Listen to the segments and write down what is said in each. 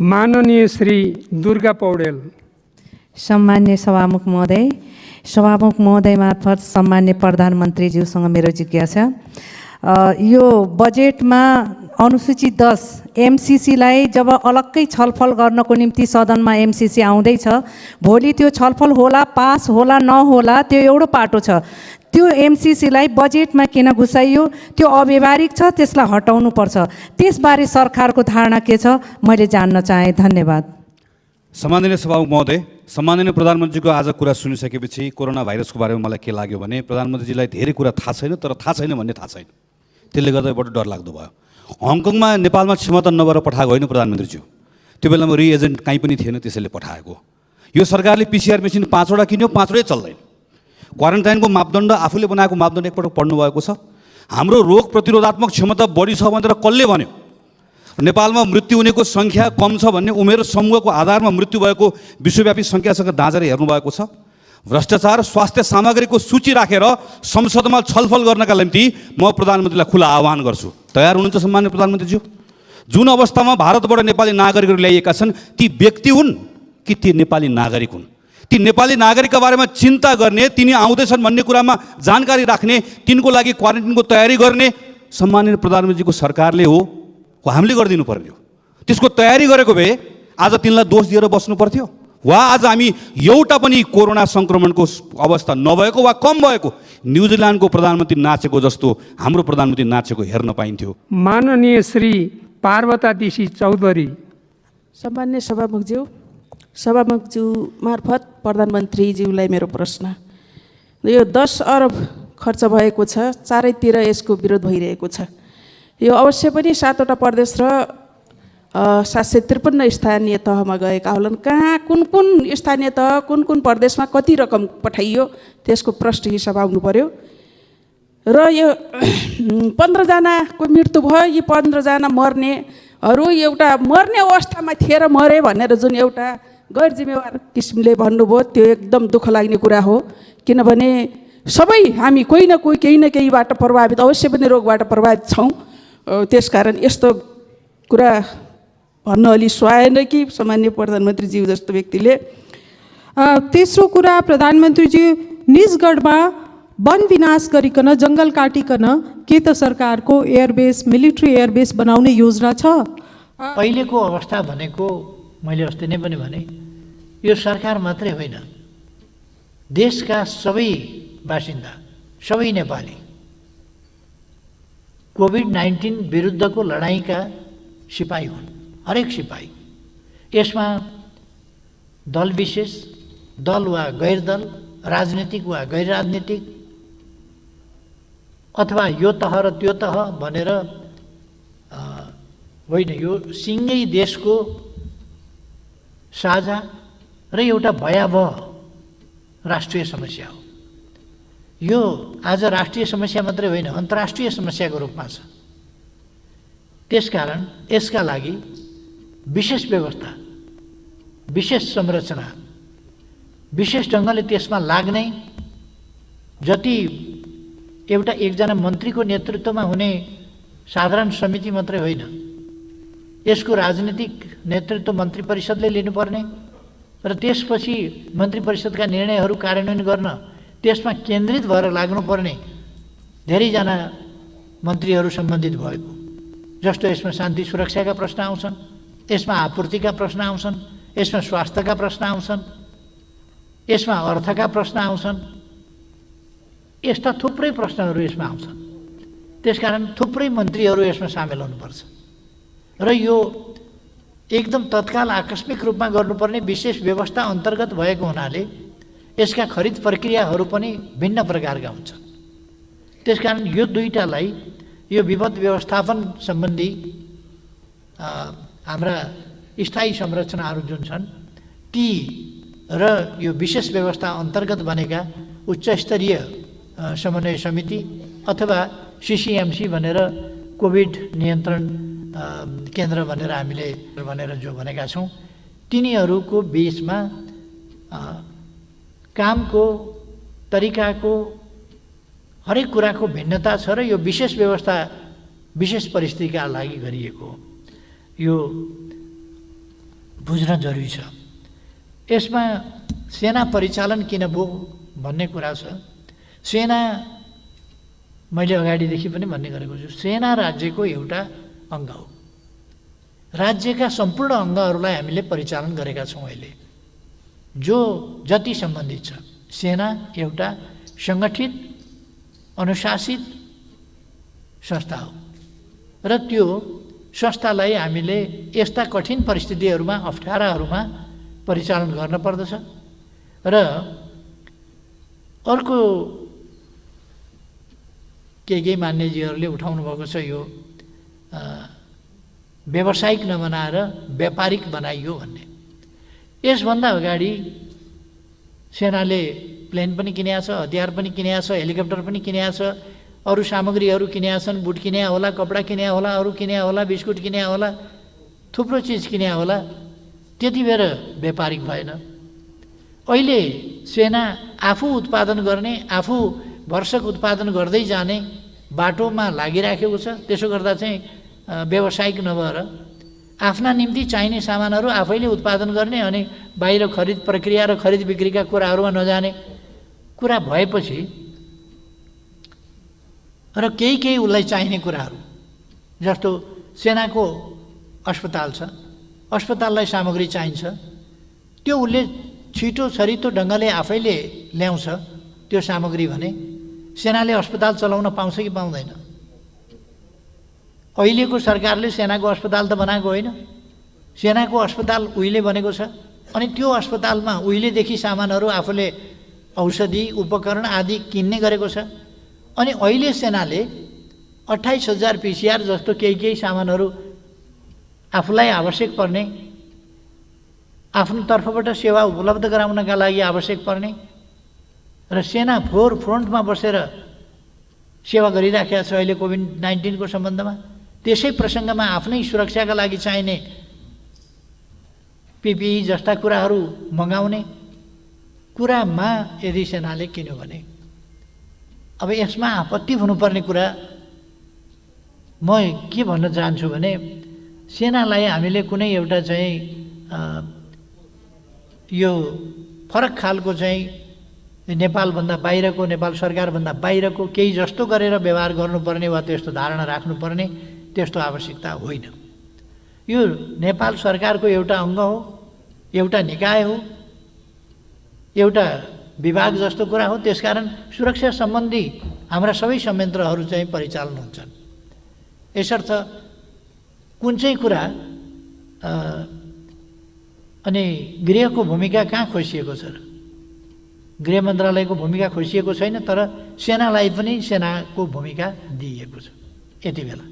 माननीय श्री दुर्गा पौडेल। सम्मान्य सभामुख महोदय मार्फत सम्मान्य प्रधानमन्त्रीज्यूसँग मेरो जिज्ञासा यो बजेटमा अनुसूचित 10 एमसीसीलाई जब अलग्गै छलफल गर्नको निम्ति सदनमा एमसीसी आउँदैछ, भोलि त्यो छलफल होला, पास होला, नहोला, त्यो एउटा पाटो छ। त्यो एमसीसीलाई बजेटमा किन घुसाइयो? त्यो अव्यावहारिक छ, त्यसलाई हटाउनुपर्छ। त्यसबारे सरकारको धारणा के छ, मैले जान्न चाहे। धन्यवाद। सम्माननीय सभामुख महोदय, सम्माननीय प्रधानमन्त्रीको आज कुरा सुनिसकेपछि कोरोना भाइरसको बारेमा मलाई के लाग्यो भने प्रधानमन्त्रीजीलाई धेरै कुरा थाहा छैन, तर थाहा छैन भन्ने थाहा छैन। त्यसले गर्दा बडो डरलाग्दो भयो। हङकङमा नेपालमा क्षमता नभएर पठाएको होइन प्रधानमन्त्रीज्यू, त्यो बेलामा रिएजेन्ट कहीँ पनि थिएन, त्यसैले पठाएको। यो सरकारले पीसीआर मेसिन 5वटा किन्यो, 5वटै चल्दैन। क्वारेन्टाइनको मापदण्ड आफूले बनाएको मापदण्ड एकपटक पढ्नु भएको छ। हाम्रो रोग प्रतिरोधात्मक क्षमता बढी छ भनेर कसले भन्यो? नेपालमा मृत्यु हुनेको सङ्ख्या कम छ भन्ने उमेर समूहको आधारमा मृत्यु भएको विश्वव्यापी सङ्ख्यासँग दाँजेर हेर्नुभएको छ। भ्रष्टाचार स्वास्थ्य सामग्रीको सूची राखेर संसदमा छलफल गर्नका निम्ति म प्रधानमन्त्रीलाई खुला आह्वान गर्छु। तयार हुनुहुन्छ सम्मान्य प्रधानमन्त्रीज्यू? जुन अवस्थामा भारतबाट नेपाली नागरिकहरू ल्याइएका छन्, ती व्यक्ति हुन् कि ती नेपाली नागरिक हुन्? ती नेपाली नागरिकका बारेमा चिन्ता गर्ने, तिनी आउँदैछन् भन्ने कुरामा जानकारी राख्ने, तिनको लागि क्वारेन्टाइनको तयारी गर्ने सम्माननीय प्रधानमन्त्रीको सरकारले हो, हामीले गरिदिनु पर्ने हो। त्यसको तयारी गरेको भए आज तिनलाई दोष दिएर बस्नु पर्थ्यो, वा आज हामी एउटा पनि कोरोना सङ्क्रमणको अवस्था नभएको वा कम भएको न्युजिल्यान्डको प्रधानमन्त्री नाचेको जस्तो हाम्रो प्रधानमन्त्री नाचेको हेर्न पाइन्थ्यो। माननीय श्री पार्वता दिसी चौधरी। सम्मान्य सभामुखज्यू मार्फत प्रधानमन्त्रीज्यूलाई मेरो प्रश्न, यो 10 अरब खर्च भएको छ, चारैतिर यसको विरोध भइरहेको छ। यो अवश्य पनि 7वटा प्रदेश र 753 स्थानीय तहमा गएका होलान्। कहाँ कुन स्थानीय तह, कुन प्रदेशमा कति रकम पठाइयो, त्यसको प्रश्न हिसाब आउनु पर्यो। र यो 15 जनाको मृत्यु भयो, यी 15 जना मर्नेहरू एउटा मर्ने अवस्थामा थिए र मरे भनेर जुन एउटा गैर जिम्मेवार किसिमले भन्नुभयो, त्यो एकदम दुःख लाग्ने कुरा हो। किनभने सबै हामी कोही न कोही केही न केहीबाट प्रभावित, अवश्य पनि रोगबाट प्रभावित छौँ। त्यसकारण यस्तो कुरा भन्न अलि सुहाएन कि सामान्य प्रधानमन्त्रीज्यू जस्तो व्यक्तिले। तेस्रो कुरा, प्रधानमन्त्रीज्यू निजगढमा वन विनाश गरिकन, जङ्गल काटिकन के त सरकारको एयरबेस, मिलिट्री एयरबेस बनाउने योजना छ? अहिलेको अवस्था भनेको मैले अस्ति नै पनि भने, यो सरकार मात्रै होइन, देशका सबै बासिन्दा, सबै नेपाली कोभिड-19 विरुद्धको लडाइँका सिपाही हुन्। हरेक सिपाही। यसमा दल विशेष, दल वा गैर दल, राजनीतिक वा गैर राजनीतिक, अथवा यो तह र त्यो तह भनेर होइन, यो सिङ्गै देशको साझा र एउटा भयावह राष्ट्रिय समस्या हो। यो आज राष्ट्रिय समस्या मात्रै होइन, अन्तर्राष्ट्रिय समस्याको रूपमा छ। त्यसकारण यसका लागि विशेष व्यवस्था, विशेष संरचना, विशेष ढङ्गले त्यसमा लाग्ने, जति एउटा एकजना मन्त्रीको नेतृत्वमा हुने साधारण समिति मात्रै होइन, यसको राजनीतिक नेतृत्व मन्त्री परिषदले लिनुपर्ने र त्यसपछि मन्त्री परिषदका निर्णयहरू कार्यान्वयन गर्न त्यसमा केन्द्रित भएर लाग्नुपर्ने धेरैजना मन्त्रीहरू सम्बन्धित भएको। जस्तो यसमा शान्ति सुरक्षाका प्रश्न आउँछन्, यसमा आपूर्तिका प्रश्न आउँछन्, यसमा स्वास्थ्यका प्रश्न आउँछन्, यसमा अर्थका प्रश्न आउँछन्, यस्ता थुप्रै प्रश्नहरू यसमा आउँछन्। त्यसकारण थुप्रै मन्त्रीहरू यसमा सामेल हुनुपर्छ र यो एकदम तत्काल आकस्मिक रूपमा गर्नुपर्ने विशेष व्यवस्था अन्तर्गत भएको हुनाले यसका खरिद प्रक्रियाहरू पनि भिन्न प्रकारका हुन्छन्। त्यसकारण यो दुईटालाई, यो विपद व्यवस्थापन सम्बन्धी हाम्रा स्थायी संरचनाहरू जुन छन् ती र यो विशेष व्यवस्था अन्तर्गत बनेका उच्च स्तरीय समन्वय समिति अथवा सीसीएमसी भनेर कोभिड नियन्त्रण केन्द्र भनेर हामीले जो भनेका छौँ, तिनीहरूको बिचमा कामको तरिकाको हरेक कुराको भिन्नता छ र यो विशेष व्यवस्था विशेष परिस्थितिका लागि गरिएको हो। यो बुझ्न जरुरी छ। यसमा सेना परिचालन किन भयो भन्ने कुरा छ। सेना मैले अगाडिदेखि पनि भन्ने गरेको छु, सेना राज्यको एउटा अङ्ग हो। राज्यका सम्पूर्ण अङ्गहरूलाई हामीले परिचालन गरेका छौँ। अहिले जो जति सम्बन्धित छ, सेना एउटा सङ्गठित अनुशासित संस्था हो र त्यो संस्थालाई हामीले यस्ता कठिन परिस्थितिहरूमा, अप्ठ्याराहरूमा परिचालन गर्न पर्दछ। र अर्को केही मान्यजीहरूले उठाउनु भएको छ, यो व्यावसायिक नबनाएर व्यापारिक बनाइयो भन्ने। यसभन्दा अगाडि सेनाले प्लेन पनि किनेको छ, हतियार पनि किनेको छ, हेलिकप्टर पनि किनेको छ, अरू सामग्रीहरू किनेका छन्, बुट किने होला, कपडा किने होला, अरू किने होला, बिस्कुट किने होला, थुप्रो चिज किने होला। त्यति बेर व्यापारिक भएन। अहिले सेना आफू उत्पादन गर्ने, आफू भरसक उत्पादन गर्दै जाने बाटोमा लागिराखेको छ। त्यसो गर्दा चाहिँ व्यावसायिक नभएर आफ्ना निम्ति चाहिने सामानहरू आफैले उत्पादन गर्ने अनि बाहिर खरिद प्रक्रिया र खरिद बिक्रीका कुराहरूमा नजाने कुरा भएपछि र केही उसलाई चाहिने कुराहरू जस्तो सेनाको अस्पताल छ, अस्पताललाई सामग्री चाहिन्छ, त्यो उसले छिटो छरितो ढङ्गले आफैले ल्याउँछ त्यो सामग्री भने सेनाले अस्पताल चलाउन पाउँछ कि पाउँदैन? अहिलेको सरकारले सेनाको अस्पताल त बनाएको होइन, सेनाको अस्पताल उहिले बनेको छ। अनि त्यो अस्पतालमा उहिलेदेखि सामानहरू आफूले औषधि उपकरण आदि किन्ने गरेको छ। अनि अहिले सेनाले 28,000 पिसिआर जस्तो केही सामानहरू आफूलाई आवश्यक पर्ने, आफ्नो तर्फबाट सेवा उपलब्ध गराउनका लागि आवश्यक पर्ने र सेना फ्रन्टमा बसेर सेवा गरिराखेको छ अहिले कोभिड-19 को सम्बन्धमा। त्यसै प्रसङ्गमा आफ्नै सुरक्षाका लागि चाहिने पिपिई जस्ता कुराहरू मगाउने कुरामा यदि सेनाले किन्यो भने अब यसमा आपत्ति हुनुपर्ने कुरा म के भन्न चाहन्छु भने सेनालाई हामीले कुनै एउटा चाहिँ यो फरक खालको चाहिँ नेपालभन्दा बाहिरको, नेपाल सरकारभन्दा बाहिरको केही जस्तो गरेर व्यवहार गर्नुपर्ने वा त्यस्तो धारणा राख्नुपर्ने त्यस्तो आवश्यकता होइन। यो नेपाल सरकारको एउटा अङ्ग हो, एउटा निकाय हो, एउटा विभाग जस्तो कुरा हो। त्यसकारण सुरक्षा सम्बन्धी हाम्रा सबै संयन्त्रहरू चाहिँ परिचालन हुन्छन्। यसर्थ कुन चाहिँ कुरा अनि गृहको भूमिका कहाँ खोसिएको छ र? गृह मन्त्रालयको भूमिका खोसिएको छैन, तर सेनालाई पनि सेनाको भूमिका दिइएको छ यति बेला।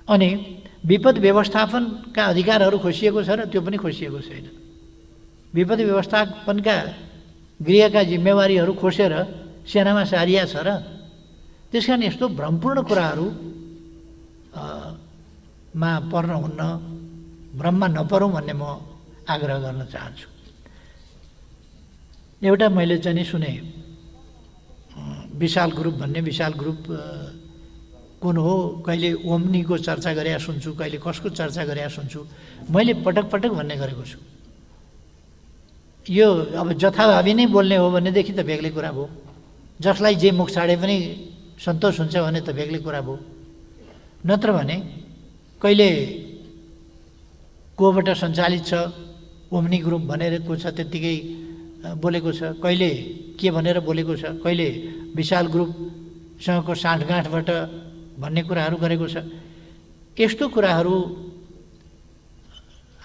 अनि विपद व्यवस्थापनका अधिकारहरू खोसिएको छ र त्यो पनि खोसिएको छैन। विपद व्यवस्थापनका गृहका जिम्मेवारीहरू खोसेर सेनामा सारिया छ र त्यसकारण यस्तो भ्रमपूर्ण कुराहरू मा पर्न हुन्न, भ्रममा नपरौँ भन्ने म आग्रह गर्न चाहन्छु। एउटा मैले चाहिँ नि सुने विशाल ग्रुप भन्ने, विशाल ग्रुप कुन हो, कहिले ओम्नीको चर्चा गरेका सुन्छु, कहिले कसको चर्चा गरेका सुन्छु। मैले पटक पटक भन्ने गरेको छु, यो अब जथाभावी नै बोल्ने हो भनेदेखि त बेग्लै कुरा भयो। जसलाई जे मुख छाडे पनि सन्तोष हुन्छ भने त बेग्लै कुरा भयो। नत्र भने कहिले कोबाट सञ्चालित छ, ओम्नी ग्रुप भनेर को छ त्यत्तिकै बोलेको छ, कहिले के भनेर बोलेको छ, कहिले विशाल ग्रुपसँगको साँठगाँठबाट भन्ने कुराहरू गरेको छ। यस्तो कुराहरू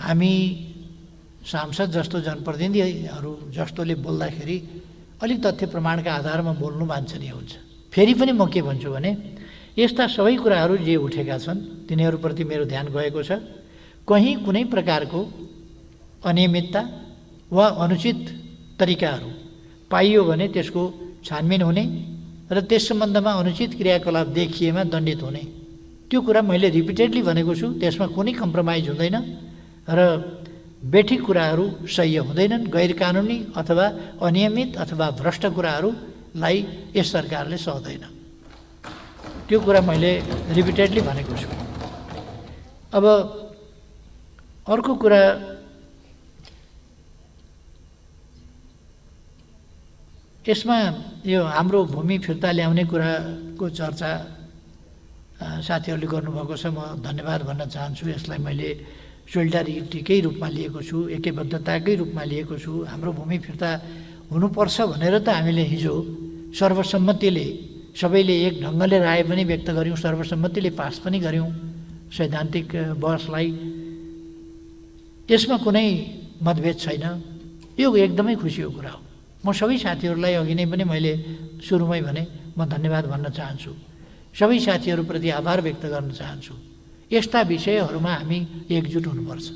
हामी सांसद जस्तो जनप्रतिनिधिहरू जस्तोले बोल्दाखेरि अलिक तथ्य प्रमाणका आधारमा बोल्नु वाञ्छनीय हुन्छ। फेरि पनि म के भन्छु भने यस्ता सबै कुराहरू जे उठेका छन् तिनीहरूप्रति मेरो ध्यान गएको छ। कहीँ कुनै प्रकारको अनियमितता वा अनुचित तरिकाहरू पाइयो भने त्यसको छानबिन हुने र त्यस सम्बन्धमा अनुचित क्रियाकलाप देखिएमा दण्डित हुने, त्यो कुरा मैले रिपिटेडली भनेको छु। त्यसमा कुनै कम्प्रोमाइज हुँदैन र बेठिक कुराहरू सह्य हुँदैनन्। गैर कानुनी अथवा अनियमित अथवा भ्रष्ट कुराहरूलाई यस सरकारले सहदैन। त्यो कुरा मैले रिपिटेडली भनेको छु। अब अर्को कुरा यसमा यो हाम्रो भूमि फिर्ता ल्याउने कुराको चर्चा साथीहरूले गर्नुभएको छ। म धन्यवाद भन्न चाहन्छु। यसलाई मैले सोलिडारिटीकै रूपमा लिएको छु, एकबद्धताकै रूपमा लिएको छु। हाम्रो भूमि फिर्ता हुनुपर्छ भनेर त हामीले हिजो सर्वसम्मतिले सबैले एक ढङ्गले राय पनि व्यक्त गऱ्यौँ, सर्वसम्मतिले पास पनि गऱ्यौँ सैद्धान्तिक बहसलाई। यसमा कुनै मतभेद छैन। यो एकदमै खुसीको कुरा हो। म सबै साथीहरूलाई अघि नै पनि मैले सुरुमै भने म धन्यवाद भन्न चाहन्छु। सबै साथीहरूप्रति आभार व्यक्त गर्न चाहन्छु। यस्ता विषयहरूमा हामी एकजुट हुनुपर्छ।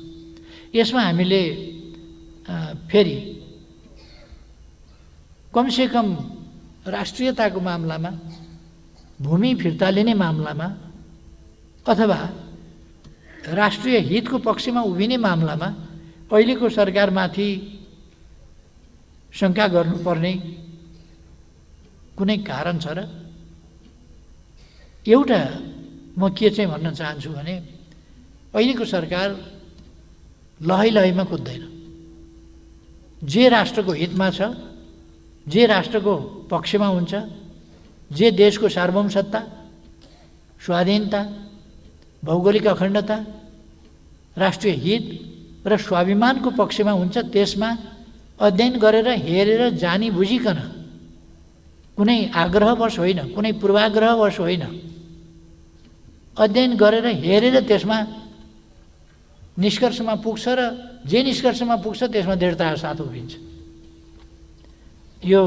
यसमा हामीले फेरि कमसेकम राष्ट्रियताको मामलामा, भूमि फिर्ता लिने मामलामा अथवा राष्ट्रिय हितको पक्षमा उभिने मामलामा अहिलेको सरकारमाथि शङ्का गर्नुपर्ने कुनै कारण छ र? एउटा म के चाहिँ भन्न चाहन्छु भने अहिलेको सरकार लहै लहैमा कुद्दैन। जे राष्ट्रको हितमा छ, जे राष्ट्रको पक्षमा हुन्छ, जे देशको सार्वभौमसत्ता, स्वाधीनता, भौगोलिक अखण्डता, राष्ट्रिय हित र स्वाभिमानको पक्षमा हुन्छ, त्यसमा अध्ययन गरेर हेरेर जानी बुझिकन, कुनै आग्रहवश होइन, कुनै पूर्वाग्रहवश होइन, अध्ययन गरेर हेरेर त्यसमा निष्कर्षमा पुग्छ र जे निष्कर्षमा पुग्छ त्यसमा दृढताका साथ उभिन्छ। यो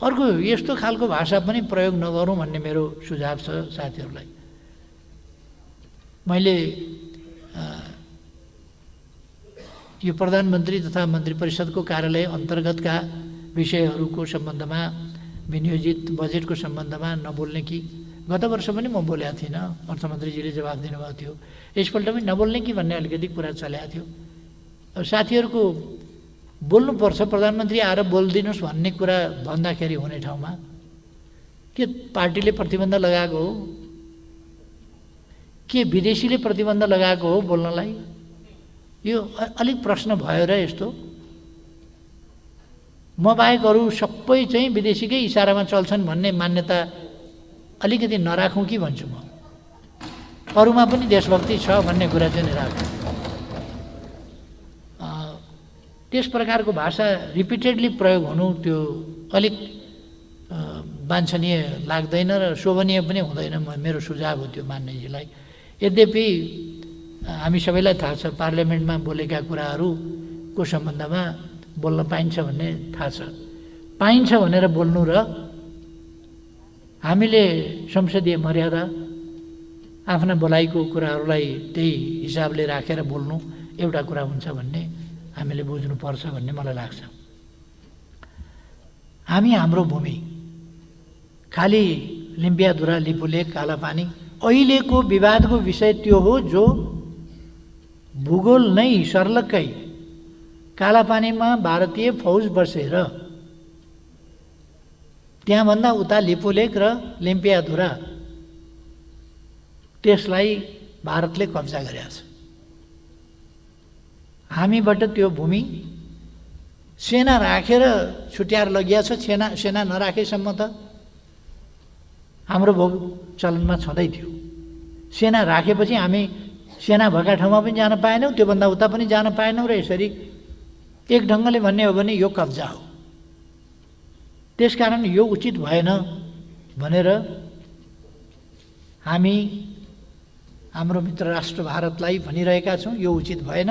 अर्को यस्तो खालको भाषा पनि प्रयोग नगरौँ भन्ने मेरो सुझाव छ साथीहरूलाई। मैले यो प्रधानमन्त्री तथा मन्त्री परिषदको कार्यालय अन्तर्गतका विषयहरूको सम्बन्धमा, विनियोजित बजेटको सम्बन्धमा नबोल्ने कि गत वर्ष पनि म बोलेको थिइनँ, अर्थमन्त्रीजीले जवाफ दिनुभएको थियो। यसपल्ट पनि नबोल्ने कि भन्ने अलिकति कुरा चलेको थियो। साथीहरूको बोल्नुपर्छ, प्रधानमन्त्री आएर बोलिदिनुहोस् भन्ने कुरा भन्दाखेरि हुने ठाउँमा के पार्टीले प्रतिबन्ध लगाएको हो, के विदेशीले प्रतिबन्ध लगाएको हो बोल्नलाई? यो अलिक प्रश्न भयो र यस्तो। म बाहेक अरू सबै चाहिँ विदेशीकै इसारामा चल्छन् भन्ने मान्यता अलिकति नराखौँ कि भन्छु म। अरूमा पनि देशभक्ति छ भन्ने कुरा चाहिँ नराखौँ। त्यस प्रकारको भाषा रिपिटेडली प्रयोग हुनु त्यो अलिक वाञ्छनीय लाग्दैन र शोभनीय पनि हुँदैन। मेरो सुझाव हो त्यो मान्यजीलाई। यद्यपि हामी सबैलाई थाहा छ पार्लियामेन्टमा बोलेका कुराहरूको सम्बन्धमा बोल्न पाइन्छ भन्ने थाहा छ। पाइन्छ भनेर बोल्नु र हामीले संसदीय मर्यादा, आफ्ना बोलाइको कुराहरूलाई त्यही हिसाबले राखेर बोल्नु एउटा कुरा हुन्छ भन्ने हामीले बुझ्नुपर्छ भन्ने मलाई लाग्छ। हामी हाम्रो भूमि खालि लिम्पियाधुरा, लिपुलेक, कालापानी अहिलेको विवादको विषय त्यो हो जो भूगोल नै सर्लक्कै कालापानीमा भारतीय फौज बसेर त्यहाँभन्दा उता लिपुलेक र लिम्पियाधुरा त्यसलाई भारतले कब्जा गरेको छ। हामीबाट त्यो भूमि सेना राखेर छुट्याएर लगिया छ। सेना नराखेसम्म त हाम्रो भोग चलनमा छँदै थियो। सेना राखेपछि हामी सेना भएका ठाउँमा पनि जान पाएनौँ, त्योभन्दा उता पनि जान पाएनौँ र यसरी एक ढङ्गले भन्ने हो भने यो कब्जा हो। त्यसकारण यो उचित भएन भनेर हामी हाम्रो मित्र राष्ट्र भारतलाई भनिरहेका छौँ यो उचित भएन,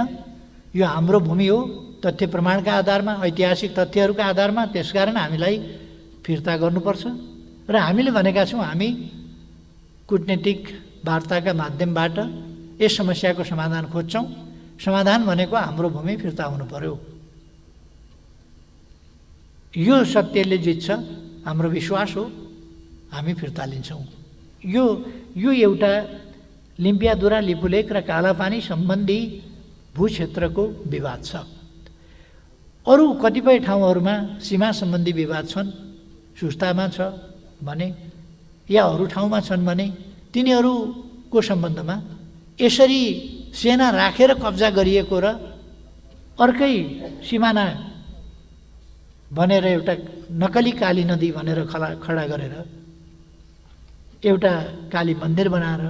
यो हाम्रो भूमि हो तथ्य प्रमाणका आधारमा, ऐतिहासिक तथ्यहरूका आधारमा। त्यसकारण हामीलाई फिर्ता गर्नुपर्छ र हामीले भनेका छौँ हामी कूटनीतिक वार्ताका माध्यमबाट यस समस्याको समाधान खोज्छौँ। समाधान भनेको हाम्रो भूमि फिर्ता हुनु पर्यो। यो सत्यले जित्छ, हाम्रो विश्वास हो, हामी फिर्ता लिन्छौँ। यो एउटा लिम्पियाधुरा, लिपुलेक र कालापानी सम्बन्धी भूक्षेत्रको विवाद छ। अरू कतिपय ठाउँहरूमा सीमा सम्बन्धी विवाद छन्, सुस्तामा छ भने या अरू ठाउँमा छन् भने तिनीहरूको सम्बन्धमा यसरी सेना राखेर कब्जा गरिएको र अर्कै सिमाना भनेर एउटा नक्कली काली नदी भनेर खडा गरेर, एउटा काली मन्दिर बनाएर,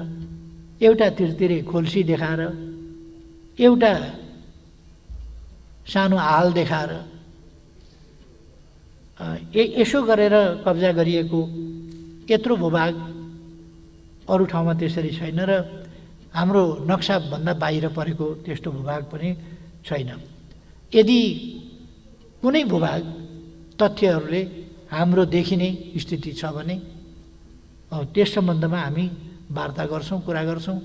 एउटा तिरतिरे खोल्सी देखाएर, एउटा सानो हाल देखाएर यसो गरेर कब्जा गरिएको यत्रो भूभाग अरू ठाउँमा त्यसरी छैन र हाम्रो नक्साभन्दा बाहिर परेको त्यस्तो भूभाग पनि छैन। यदि कुनै भूभाग तथ्यहरूले हाम्रो देखिने स्थिति छ भने त्यस सम्बन्धमा हामी वार्ता गर्छौँ, कुरा गर्छौँ।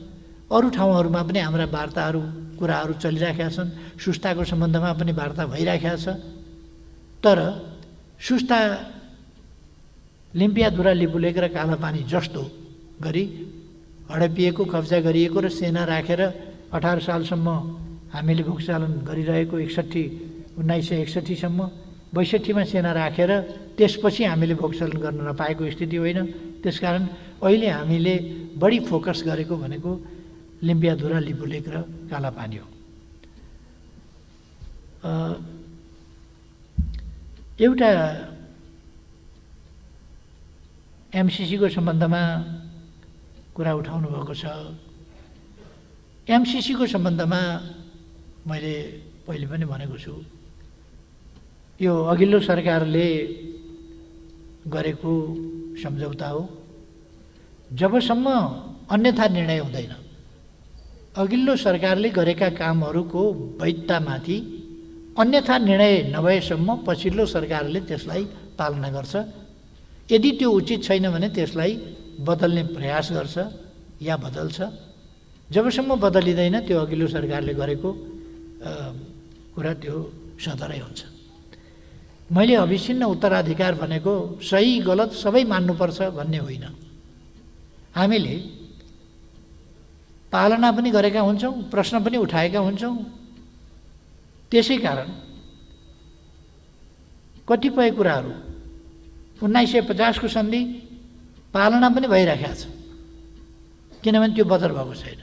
अरू ठाउँहरूमा पनि हाम्रा वार्ताहरू, कुराहरू चलिराखेका छन्। सुस्ताको सम्बन्धमा पनि वार्ता भइराखेका छ। तर सुस्ता, लिम्पियाधुरा, लिपुलेक र कालापानी जस्तो गरी हडपिएको, कब्जा गरिएको र सेना राखेर 18 सालसम्म हामीले भोगचालन गरिरहेको 1961 सम्म 62मा सेना राखेर त्यसपछि हामीले भोगचालन गर्न नपाएको स्थिति होइन। त्यसकारण अहिले हामीले बढी फोकस गरेको भनेको लिम्पियाधुरा, लिपुलेक र कालापानी हो। एउटा एमसिसीको सम्बन्धमा कुरा उठाउनु भएको छ। एमसिसीको सम्बन्धमा मैले पहिले पनि भनेको छु, यो अघिल्लो सरकारले गरेको सम्झौता हो। जबसम्म अन्यथा निर्णय हुँदैन, अघिल्लो सरकारले गरेका कामहरूको वैधतामाथि अन्यथा निर्णय नभएसम्म पछिल्लो सरकारले त्यसलाई पालना गर्छ। यदि त्यो उचित छैन भने त्यसलाई बदल्ने प्रयास गर्छ या बदल्छ। जबसम्म बदलिँदैन त्यो अघिल्लो सरकारले गरेको कुरा त्यो सधैँ हुन्छ। मैले अभिचिन्न उत्तराधिकार भनेको सही गलत सबै मान्नुपर्छ भन्ने होइन। हामीले पालना पनि गरेका हुन्छौँ, प्रश्न पनि उठाएका हुन्छौँ। त्यसै कारण कतिपय कुराहरू 1950 को सन्धि पालना पनि भइराखेको छ, किनभने त्यो बदर भएको छैन।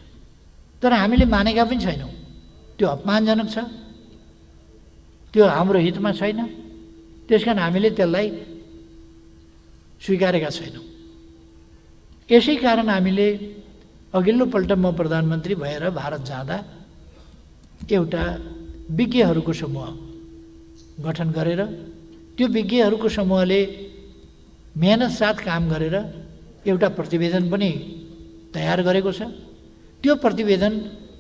तर हामीले मानेका पनि छैनौँ। त्यो अपमानजनक छ, त्यो हाम्रो हितमा छैन। त्यसकारण हामीले त्यसलाई स्वीकारेका छैनौँ। यसै कारण हामीले अघिल्लोपल्ट म प्रधानमन्त्री भएर भारत जाँदा एउटा विज्ञहरूको समूह गठन गरेर त्यो विज्ञहरूको समूहले मेहनत साथ काम गरेर एउटा प्रतिवेदन पनि तयार गरेको छ। त्यो प्रतिवेदन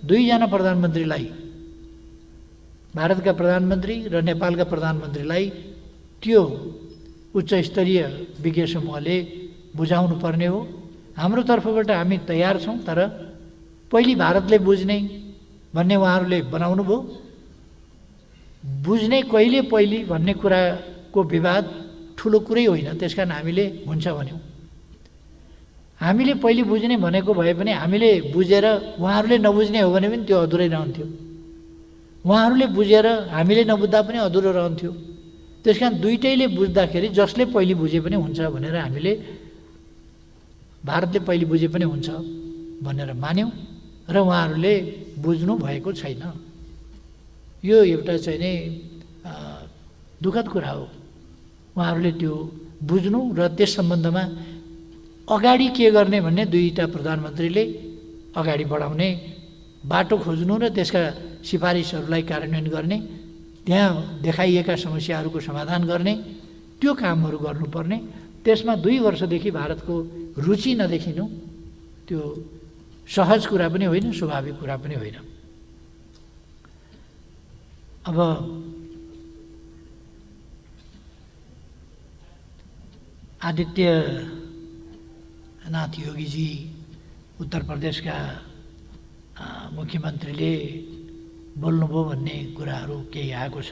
2 जना प्रधानमन्त्रीलाई, भारतका प्रधानमन्त्री र नेपालका प्रधानमन्त्रीलाई त्यो उच्च स्तरीय विज्ञ समूहले बुझाउनु पर्ने हो। हाम्रो तर्फबाट हामी तयार छौँ। तर पहिले भारतले बुझ्ने भन्ने उहाँहरूले बनाउनु भयो। बुझ्ने कहिले पहिले भन्ने कुराको विवाद ठुलो कुरै होइन। त्यसकारण हामीले हुन्छ भन्यौँ। हामीले पहिले बुझ्ने भनेको भए पनि हामीले बुझेर उहाँहरूले नबुझ्ने हो भने पनि त्यो अधुरै रहन्थ्यो। उहाँहरूले बुझेर हामीले नबुझ्दा पनि अधुरो रहन्थ्यो। त्यसकारण दुइटैले बुझ्दाखेरि जसले पहिले बुझे पनि हुन्छ भनेर हामीले भारतले पहिले बुझे पनि हुन्छ भनेर मान्यौँ र उहाँहरूले बुझ्नु भएको छैन। यो एउटा चाहिँ नै दुःखद कुरा हो। उहाँहरूले त्यो बुझ्नु र त्यस सम्बन्धमा अगाडि के गर्ने भन्ने दुईटा प्रधानमन्त्रीले अगाडि बढाउने बाटो खोज्नु र त्यसका सिफारिसहरूलाई कार्यान्वयन गर्ने, त्यहाँ देखाइएका समस्याहरूको समाधान गर्ने, त्यो कामहरू गर्नुपर्ने। त्यसमा 2 वर्षदेखि भारतको रुचि नदेखिनु त्यो सहज कुरा पनि होइन, स्वाभाविक कुरा पनि होइन। अब आदित्यनाथ योगीजी उत्तर प्रदेशका मुख्यमन्त्रीले बोल्नुभयो भन्ने कुराहरू केही आएको छ।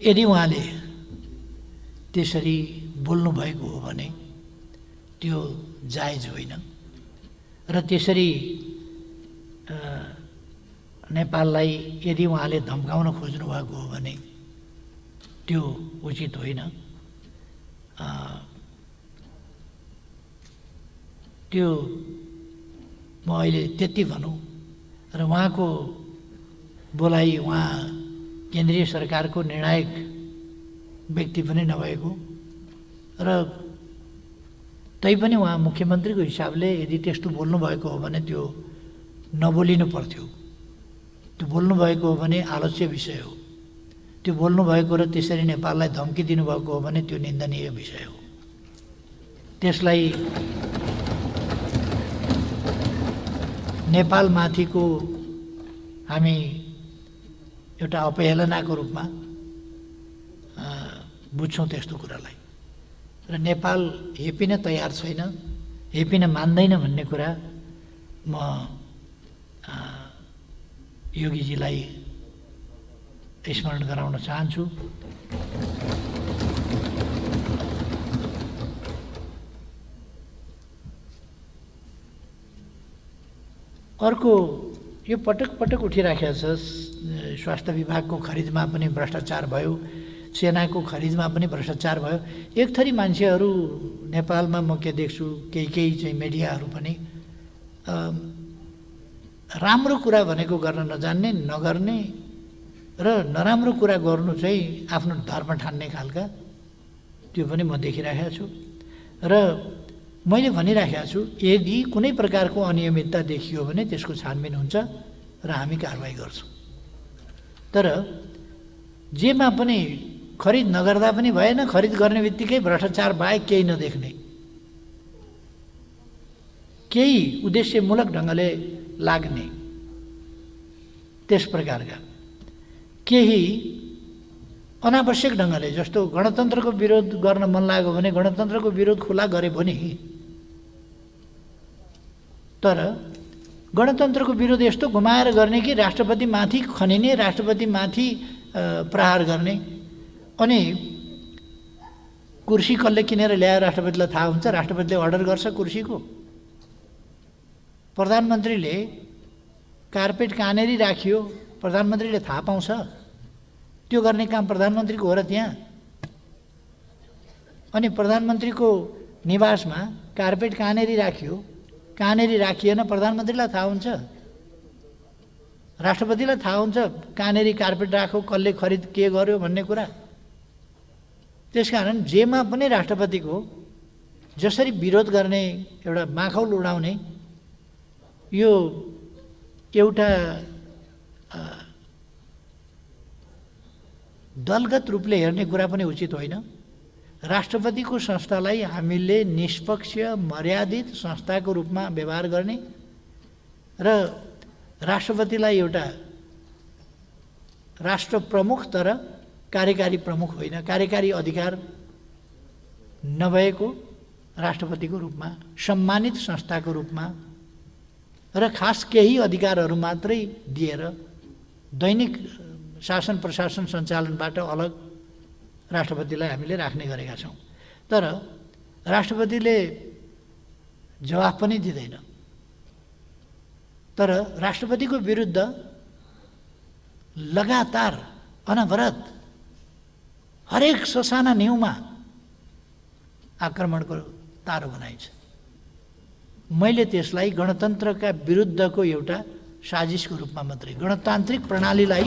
यदि उहाँले त्यसरी बोल्नुभएको हो भने त्यो जायज होइन र त्यसरी नेपाललाई यदि उहाँले धम्काउन खोज्नु भएको हो भने त्यो उचित होइन। त्यो म अहिले त्यति भनौँ। र उहाँको बोलाइ, उहाँ केन्द्रीय सरकारको निर्णायक व्यक्ति पनि नभएको र तैपनि उहाँ मुख्यमन्त्रीको हिसाबले यदि त्यस्तो बोल्नुभएको हो भने त्यो नबोलिनु पर्थ्यो। त्यो बोल्नुभएको हो भने आलोच्य विषय हो। त्यो बोल्नुभएको र त्यसरी नेपाललाई धम्की दिनुभएको हो भने त्यो निन्दनीय विषय हो। त्यसलाई नेपालमाथिको हामी एउटा अपहेलनाको रूपमा बुझ्छौँ त्यस्तो कुरालाई। र नेपाल हेपिन तयार छैन, हेपिन मान्दैन भन्ने कुरा म योगीजीलाई स्मरण गराउन चाहन्छु। अर्को यो पटक पटक उठिराखेको छ, स्वास्थ्य विभागको खरिदमा पनि भ्रष्टाचार भयो, सेनाको खरिदमा पनि भ्रष्टाचार भयो। एक थरी मान्छेहरू नेपालमा म के देख्छु, केही चाहिँ मिडियाहरू पनि राम्रो कुरा भनेको गर्न नजान्ने, नगर्ने र नराम्रो कुरा गर्नु चाहिँ आफ्नो धर्म ठान्ने खालका त्यो पनि म देखिराखेको छु। र मैले भनिराखेको छु, यदि कुनै प्रकारको अनियमितता देखियो भने त्यसको छानबिन हुन्छ र हामी कारबाही गर्छौँ। तर जेमा पनि खरिद नगर्दा पनि भएन, खरिद गर्ने बित्तिकै भ्रष्टाचार बाहेक केही नदेख्ने, केही उद्देश्यमूलक ढङ्गले लाग्ने, त्यस प्रकारका केही अनावश्यक ढङ्गले, जस्तो गणतन्त्रको विरोध गर्न मन लाग्यो भने गणतन्त्रको विरोध खुला गरे पनि, तर गणतन्त्रको विरोध यस्तो घुमाएर गर्ने कि राष्ट्रपतिमाथि खनिने, राष्ट्रपतिमाथि प्रहार गर्ने। अनि कुर्सी कसले किनेर ल्यायो राष्ट्रपतिलाई थाहा हुन्छ, राष्ट्रपतिले अर्डर गर्छ कुर्सीको। प्रधानमन्त्रीले कार्पेट कहाँनेरि राखियो प्रधानमन्त्रीले थाहा पाउँछ, त्यो गर्ने काम प्रधानमन्त्रीको हो र त्यहाँ। अनि प्रधानमन्त्रीको निवासमा कार्पेट कहाँनेरि राखियो, कहाँनेरि राखिएन प्रधानमन्त्रीलाई थाहा हुन्छ, राष्ट्रपतिलाई थाहा हुन्छ कहाँनेरि कार्पेट राख्यो, कसले खरिद के गर्यो भन्ने कुरा। त्यसकारण जेमा पनि राष्ट्रपतिको जसरी विरोध गर्ने, एउटा माखौल उडाउने, यो एउटा दलगत रूपले हेर्ने कुरा पनि उचित होइन। राष्ट्रपतिको संस्थालाई हामीले निष्पक्ष मर्यादित संस्थाको रूपमा व्यवहार गर्ने र राष्ट्रपतिलाई एउटा राष्ट्र प्रमुख तर कार्यकारी प्रमुख होइन, कार्यकारी अधिकार नभएको राष्ट्रपतिको रूपमा, सम्मानित संस्थाको रूपमा र खास केही अधिकारहरू मात्रै दिएर दैनिक शासन प्रशासन सञ्चालनबाट अलग राष्ट्रपतिलाई हामीले राख्ने गरेका छौँ। तर राष्ट्रपतिले जवाफ पनि दिँदैन। तर राष्ट्रपतिको विरुद्ध लगातार अनवरत हरेक ससाना न्यूमा आक्रमणको तारो बनाइन्छ। मैले त्यसलाई गणतन्त्रका विरुद्धको एउटा साजिसको रूपमा मात्रै, गणतान्त्रिक प्रणालीलाई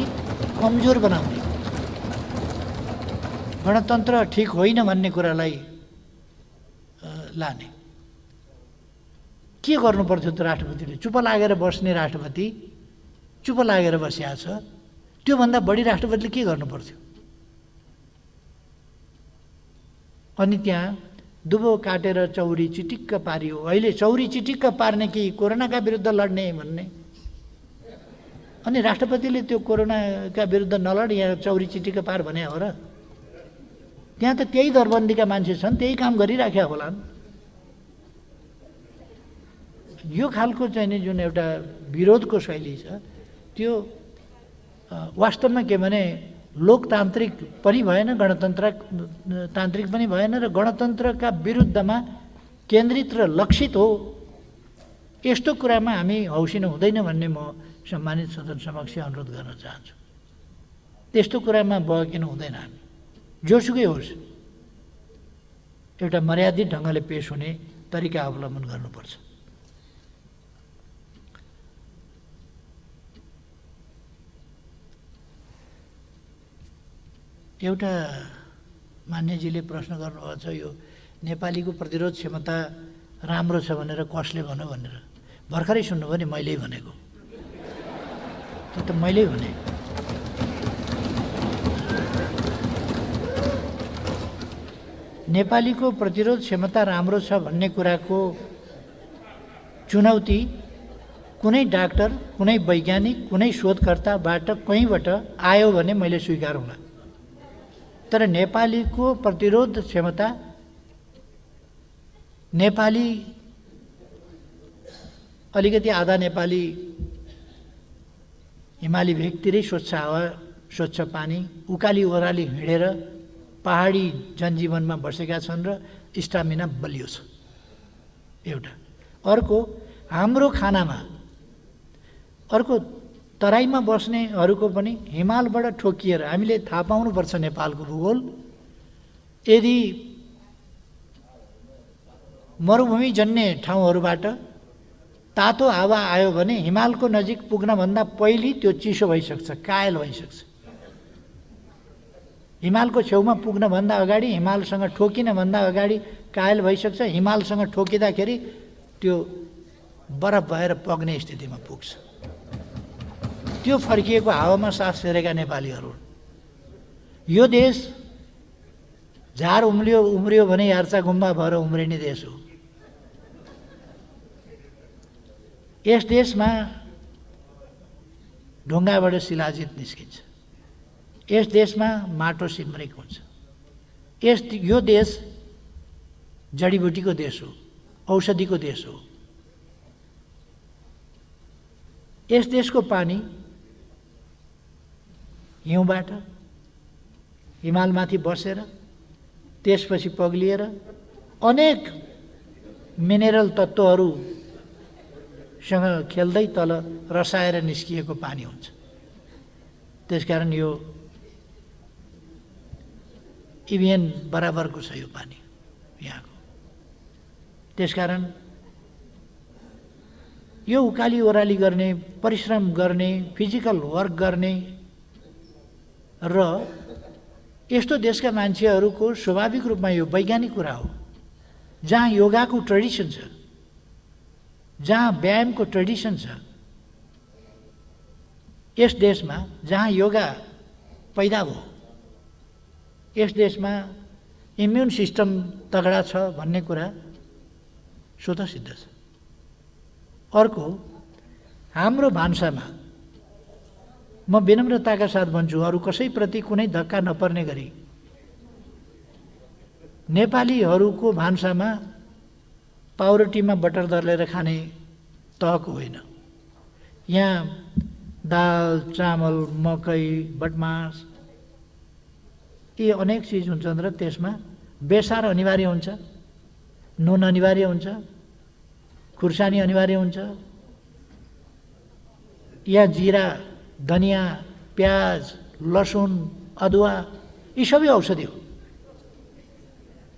कमजोर बनाउने, गणतन्त्र ठिक होइन भन्ने कुरालाई लाने। के गर्नु पर्थ्यो त राष्ट्रपतिले? चुप लागेर बस्ने राष्ट्रपति चुप लागेर बसिया छ, त्योभन्दा बढी राष्ट्रपतिले के गर्नु पर्थ्यो? अनि त्यहाँ दुबो काटेर चौरी चिटिक्क पारियो। अहिले चौरी चिटिक्क पार्ने कि कोरोनाका विरुद्ध लड्ने भन्ने। अनि राष्ट्रपतिले त्यो कोरोनाका विरुद्ध नलड, यहाँ चौरी चिटिक्क पार भने हो र? त्यहाँ त त्यही दरबन्दीका मान्छे छन्, त्यही काम गरिराखेका होलान्। यो खालको चाहिँ नि जुन एउटा विरोधको शैली छ, त्यो वास्तवमा के भने लोकतान्त्रिक पनि भएन, गणतन्त्रतान्त्रिक पनि भएन र गणतन्त्रका विरुद्धमा केन्द्रित र लक्षित हो। यस्तो कुरामा हामी हौसिन हुँदैन भन्ने म सम्मानित सदन समक्ष अनुरोध गर्न चाहन्छु। त्यस्तो कुरामा बहकिनु हुँदैन। हामी जोसुकै होस् एउटा मर्यादित ढङ्गले पेश हुने तरिका अवलम्बन गर्नुपर्छ। एउटा मान्यजीले प्रश्न गर्नुभएको छ यो नेपालीको प्रतिरोध क्षमता राम्रो छ भनेर कसले भन्यो भनेर। भर्खरै सुन्नुभयो नि मैले भनेको, त्यो त मैले भने। नेपालीको प्रतिरोध क्षमता राम्रो छ भन्ने कुराको चुनौती कुनै डाक्टर, कुनै वैज्ञानिक, कुनै शोधकर्ताबाट कहीँबाट आयो भने मैले स्वीकारौँला। तर नेपालीको प्रतिरोध क्षमता, नेपाली अलिकति आधा नेपाली हिमाली भेगतिरै स्वच्छ हावा, स्वच्छ पानी, उकाली ओह्राली हिँडेर पहाडी जनजीवनमा बसेका छन् र स्टामिना बलियो छ एउटा। अर्को हाम्रो खानामा, अर्को तराईमा बस्नेहरूको पनि हिमालबाट ठोकिएर हामीले थाहा पाउनुपर्छ नेपालको भूगोल। यदि मरुभूमि जन्य ठाउँहरूबाट तातो हावा आयो भने हिमालको नजिक पुग्नभन्दा पहिले त्यो चिसो भइसक्छ, कायल भइसक्छ। हिमालको छेउमा पुग्नभन्दा अगाडि, हिमालसँग ठोकिनभन्दा अगाडि कायल भइसक्छ। हिमालसँग ठोकिँदाखेरि त्यो बरफ भएर पग्ने स्थितिमा पुग्छ। त्यो फर्किएको हावामा सास फेरेका नेपालीहरू। यो देश झार उम्रियो भने यार्चा गुम्बा भएर उम्रिने देश हो। यस देशमा ढुङ्गाबाट शिलाजित निस्किन्छ। यस देशमा माटो सिमरेक हुन्छ। यो देश जडीबुटीको देश हो, औषधिको देश हो। यस देशको पानी हिउँबाट हिमालमाथि बसेर त्यसपछि पग्लिएर अनेक मिनेरल तत्त्वहरूसँग खेल्दै तल रसाएर निस्किएको पानी हुन्छ। त्यसकारण यो इभिएन बराबरको छ यो पानी यहाँको। त्यसकारण यो उकाली ओह्राली गर्ने, परिश्रम गर्ने, फिजिकल वर्क गर्ने र यस्तो देशका मान्छेहरूको स्वाभाविक रूपमा यो वैज्ञानिक कुरा हो। जहाँ योगाको ट्रेडिसन छ, जहाँ व्यायामको ट्रेडिसन छ, यस देशमा जहाँ योगा पैदा भयो, यस देशमा इम्युन सिस्टम तगडा छ भन्ने कुरा स्वतः सिद्ध छ। अर्को, हाम्रो भान्सामा म विनम्रताका साथ भन्छु, अरू कसैप्रति कुनै धक्का नपर्ने गरी, नेपालीहरूको भान्सामा पाउरोटीमा बटर दलेर खाने तहको होइन। यहाँ दाल, चामल, मकै, बटमास यी अनेक चिज हुन्छन् र त्यसमा बेसार अनिवार्य हुन्छ, नुन अनिवार्य हुन्छ, खुर्सानी अनिवार्य हुन्छ। यहाँ जिरा, धनियाँ, प्याज, लसुन, अदुवा यी सबै औषधि हो।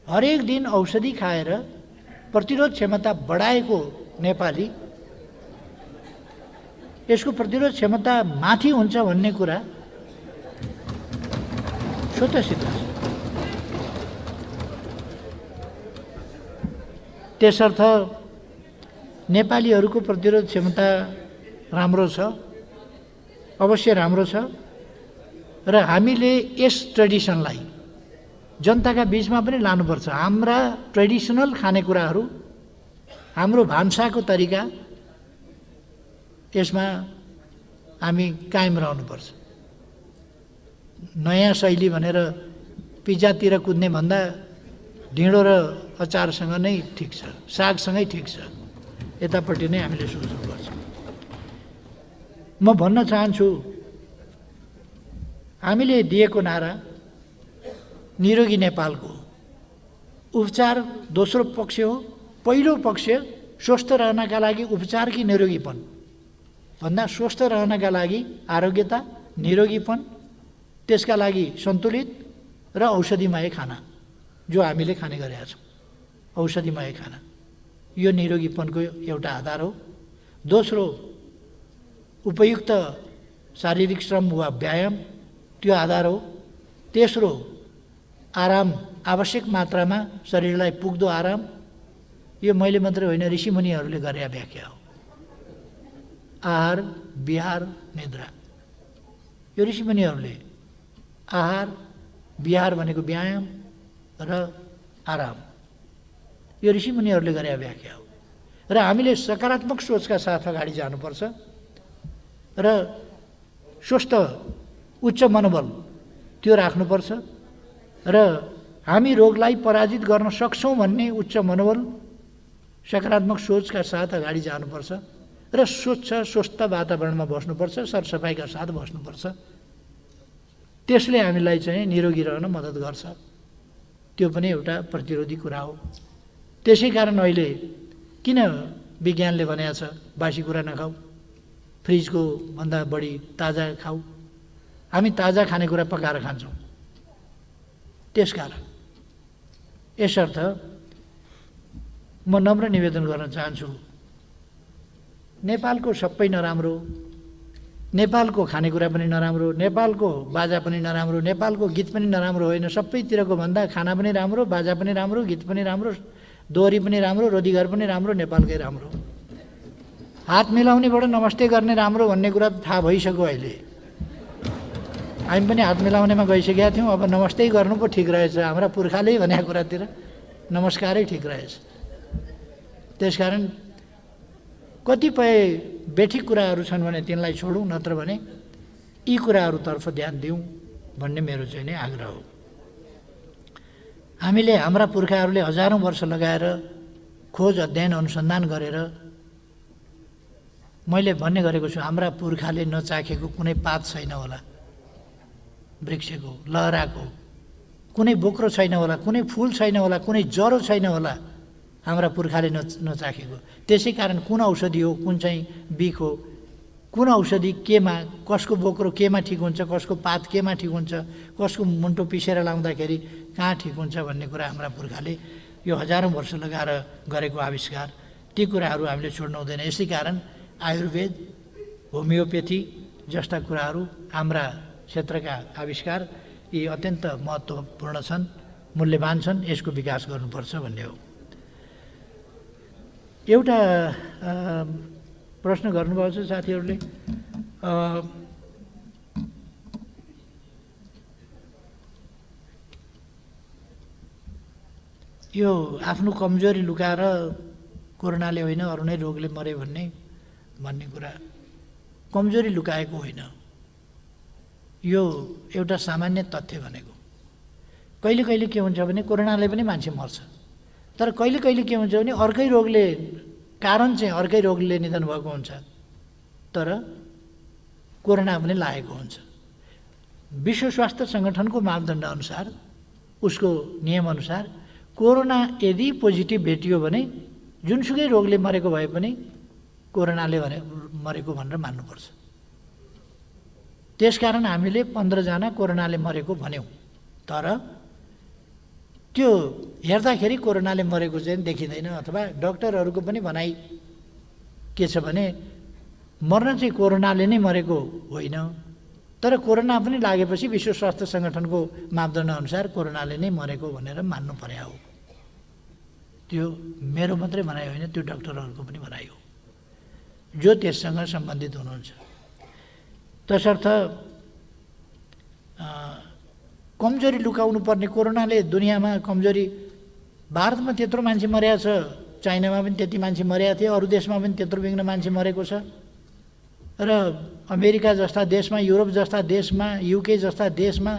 हरेक दिन औषधि खाएर प्रतिरोध क्षमता बढाएको नेपाली यसको प्रतिरोध क्षमता माथि हुन्छ भन्ने कुरा स्वतः सिद्ध छ। त्यसर्थ नेपालीहरूको प्रतिरोध क्षमता राम्रो छ, अवश्य राम्रो छ। र हामीले यस ट्रेडिसनलाई जनताका बिचमा पनि लानुपर्छ। हाम्रा ट्रेडिसनल खानेकुराहरू, हाम्रो भान्साको तरिका, यसमा हामी कायम रहनुपर्छ। नयाँ शैली भनेर पिज्जातिर कुद्ने भन्दा ढिँडो र अचारसँग नै ठिक छ, सागसँगै ठिक छ, यतापट्टि नै हामीले सोच्नुपर्छ। म भन्न चाहन्छु, हामीले दिएको नारा निरोगी नेपालको उपचार दोस्रो पक्ष हो। पहिलो पक्ष स्वस्थ रहनका लागि उपचार कि निरोगीपन भन्दा स्वस्थ रहनका लागि आरोग्यता, निरोगीपन, त्यसका लागि सन्तुलित र औषधिमय खाना जो हामीले खाने गरेका छौँ। औषधिमय खाना यो निरोगीपनको एउटा आधार हो। दोस्रो, उपयुक्त शारीरिक श्रम वा व्यायाम त्यो आधार हो। तेस्रो, आराम, आवश्यक मात्रामा शरीरलाई पुग्दो आराम, यो मैले मात्रै होइन ऋषिमुनिहरूले गरे व्याख्या हो। आहार, विहार, निद्रा, यो ऋषिमुनिहरूले आहार विहार भनेको व्यायाम र आराम, यो ऋषिमुनिहरूले गरे व्याख्या हो। र हामीले सकारात्मक सोचका साथ अगाडि जानुपर्छ र स्वस्थ उच्च मनोबल त्यो राख्नुपर्छ र हामी रोगलाई पराजित गर्न सक्छौँ भन्ने उच्च मनोबल सकारात्मक सोचका साथ अगाडि जानुपर्छ र स्वच्छ स्वस्थ वातावरणमा बस्नुपर्छ, सरसफाइका साथ बस्नुपर्छ। त्यसले हामीलाई चाहिँ निरोगी रहन मद्दत गर्छ। त्यो पनि एउटा प्रतिरोधी कुरा हो। त्यसै कारण अहिले किन विज्ञानले भनेको छ बासी कुरा नखाऊ, फ्रिजको भन्दा बढी ताजा खाऊ। हामी ताजा खानेकुरा पकाएर खान्छौँ। त्यसकारण यसर्थ म नम्र निवेदन गर्न चाहन्छु, नेपालको सबै नराम्रो, नेपालको खानेकुरा पनि नराम्रो, नेपालको बाजा पनि नराम्रो, नेपालको गीत पनि नराम्रो होइन, सबैतिरको भन्दा खाना पनि राम्रो, बाजा पनि राम्रो, गीत पनि राम्रो, दोहोरी पनि राम्रो, रोदीघर पनि राम्रो, नेपालकै राम्रो। हात मिलाउनेबाट नमस्ते गर्ने राम्रो भन्ने कुरा त थाहा भइसक्यो अहिले। हामी पनि हात मिलाउनेमा गइसकेका थियौँ, अब नमस्ते गर्नु पो ठिक रहेछ। हाम्रा पुर्खाले भनेको कुरातिर नमस्कारै ठिक रहेछ। त्यसकारण कतिपय बेठिक कुराहरू छन् भने तिनलाई छोडौँ, नत्र भने यी कुराहरूतर्फ ध्यान दिउँ भन्ने मेरो चाहिँ नै आग्रह हो। हामीले हाम्रा पुर्खाहरूले हजारौँ वर्ष लगाएर खोज अध्ययन अनुसन्धान गरेर, मैले भन्ने गरेको छु, हाम्रा पुर्खाले नचाखेको कुनै पात छैन होला, वृक्षको लहराको कुनै बोक्रो छैन होला, कुनै फुल छैन होला, कुनै जरो छैन होला हाम्रा पुर्खाले नचाखेको। त्यसै कारण कुन औषधि हो, कुन चाहिँ बिख हो, कुन औषधि केमा, कसको बोक्रो केमा ठिक हुन्छ, कसको पात केमा ठिक हुन्छ, कसको मुन्टो पिसेर लाउँदाखेरि कहाँ ठिक हुन्छ भन्ने कुरा हाम्रा पुर्खाले यो हजारौँ वर्ष लगाएर गरेको आविष्कार, ती कुराहरू हामीले छोड्नु हुँदैन। यसै कारण आयुर्वेद, होमियोपेथी जस्ता कुराहरू हाम्रा क्षेत्रका आविष्कार यी अत्यन्त महत्त्वपूर्ण छन्, मूल्यवान छन्, यसको विकास गर्नुपर्छ भन्ने हो। एउटा प्रश्न गर्नुभएको छ साथीहरूले, यो आफ्नो कमजोरी लुकाएर कोरोनाले होइन अरू नै रोगले मरे भन्ने कुरा कमजोरी लुकाएको होइन, यो एउटा सामान्य तथ्य भनेको। कहिले कहिले के हुन्छ भने कोरोनाले पनि मान्छे मर्छ, तर कहिले कहिले के हुन्छ भने अर्कै रोगले, कारण चाहिँ अर्कै रोगले निधन भएको हुन्छ, तर कोरोना पनि लागेको हुन्छ। विश्व स्वास्थ्य सङ्गठनको मापदण्ड अनुसार, उसको नियमअनुसार कोरोना यदि पोजिटिभ भेटियो भने जुनसुकै रोगले मरेको भए पनि कोरोनाले मरेको भनेर मान्नुपर्छ। त्यसकारण हामीले 15 जना कोरोनाले मरेको भन्यौँ, तर त्यो हेर्दाखेरि कोरोनाले मरेको चाहिँ देखिँदैन। अथवा डक्टरहरूको पनि भनाइ के छ भने मर्न चाहिँ कोरोनाले नै मरेको होइन, तर कोरोना पनि लागेपछि विश्व स्वास्थ्य सङ्गठनको मापदण्ड अनुसार कोरोनाले नै मरेको भनेर मान्नु पर्या हो। त्यो मेरो मात्रै भनाइ होइन, त्यो डक्टरहरूको पनि भनाइ हो जो त्यससँग सम्बन्धित हुनुहुन्छ। तसर्थ कमजोरी लुकाउनु पर्ने, कोरोनाले दुनियाँमा कमजोरी, भारतमा त्यत्रो मान्छे मरेको छ, चाइनामा पनि त्यति मान्छे मरेका थिए, अरू देशमा पनि त्यत्रो बिघ्न मान्छे मरेको छ, र अमेरिका जस्ता देशमा, युरोप जस्ता देशमा, युके जस्ता देशमा